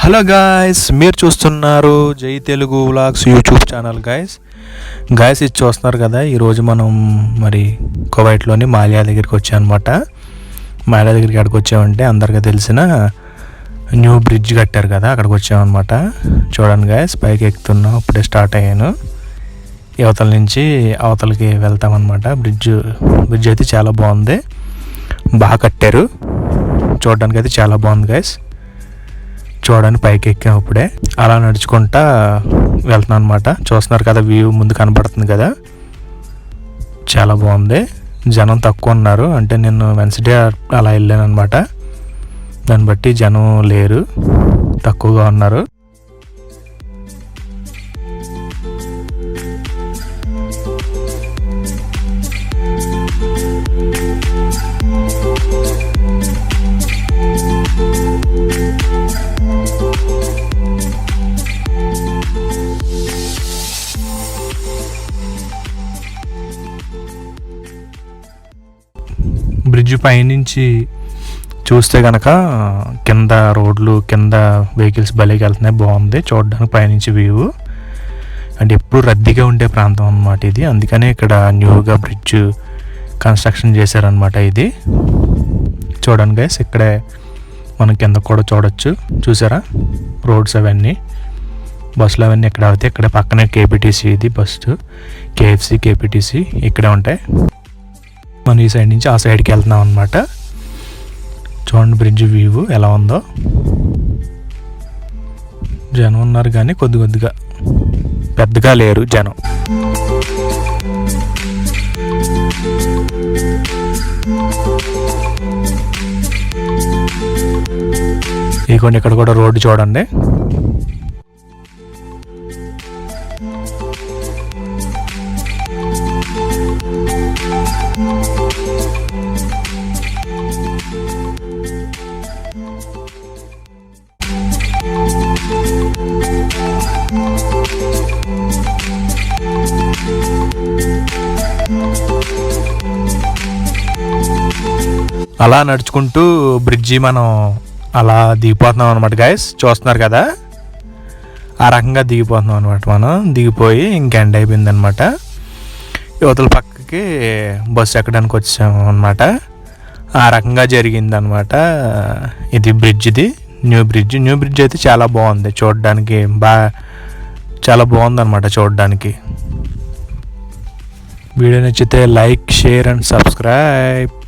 Hello guys, మీరు చూస్తున్నారు జై Telugu vlogs YouTube channel. Guys ఇది చూస్తున్నారు కదా, ఈరోజు మనం మరి కువైట్లోని మాలియా దగ్గరికి వచ్చామన్నమాట. మాలియా దగ్గరికి ఎక్కడికి వచ్చామంటే అందరికీ తెలిసిన న్యూ బ్రిడ్జ్ కట్టారు కదా, అక్కడికి వచ్చామన్నమాట. చూడండి గాయస్, పైకి ఎక్కుతున్నాం, ఇప్పుడే స్టార్ట్ అయ్యాను. యువతల నుంచి అవతలకి వెళ్తామన్నమాట. బ్రిడ్జ్ అయితే చాలా బాగుంది, బాగా కట్టారు. చూడడానికి అయితే చాలా బాగుంది గాయస్. చూడడానికి పైకి ఎక్కాము ఇప్పుడే, అలా నడుచుకుంటా వెళ్తున్నాను అనమాట. చూస్తున్నారు కదా, వ్యూ ముందు కనబడుతుంది కదా, చాలా బాగుంది. జనం తక్కువ ఉన్నారు, అంటే నేను వెన్స్డే అలా వెళ్ళాను అనమాట. దాన్ని బట్టి జనం లేరు, తక్కువగా ఉన్నారు. బ్రిడ్జ్ పైనుంచి చూస్తే కనుక కింద రోడ్లు, కింద వెహికల్స్ భలేకి వెళ్తున్నాయి, బాగుంది చూడడానికి పైనుంచి వ్యూ. అంటే ఎప్పుడు రద్దీగా ఉండే ప్రాంతం అన్నమాట ఇది, అందుకనే ఇక్కడ న్యూగా బ్రిడ్జ్ కన్స్ట్రక్షన్ చేశారనమాట. ఇది చూడండి గైస్, ఇక్కడే మనం కింద కూడా చూడొచ్చు. చూసారా రోడ్స్ అవన్నీ, బస్సులు అవన్నీ ఇక్కడ అవుతాయి. ఇక్కడ పక్కనే కేపీటీసీ, ఇది బస్సు కేఎఫ్సి, కేపీటీసీ ఇక్కడే ఉంటాయి. మనం ఈ సైడ్ నుంచి ఆ సైడ్కి వెళ్తున్నాం అనమాట. చూడండి బ్రిడ్జ్ వ్యూ ఎలా ఉందో. జనం ఉన్నారు కానీ కొద్దిగా పెద్దగా లేరు జనం. ఇదిగోండి, ఇక్కడ కూడా రోడ్డు చూడండి. అలా నడుచుకుంటూ బ్రిడ్జి మనం అలా దిగిపోతున్నాం అనమాట గాయస్. చూస్తున్నారు కదా, ఆ రకంగా దిగిపోతున్నాం అనమాట. మనం దిగిపోయి ఇంకెండ్ అయిపోయింది అనమాట. యువతల పక్కకి బస్సు ఎక్కడానికి వచ్చాము అనమాట. ఆ రకంగా జరిగింది అనమాట. ఇది బ్రిడ్జ్ది, న్యూ బ్రిడ్జ్ అయితే చాలా బాగుంది చూడడానికి, చాలా బాగుంది అనమాట చూడడానికి. వీడియో నచ్చితే లైక్, షేర్ అండ్ సబ్స్క్రైబ్.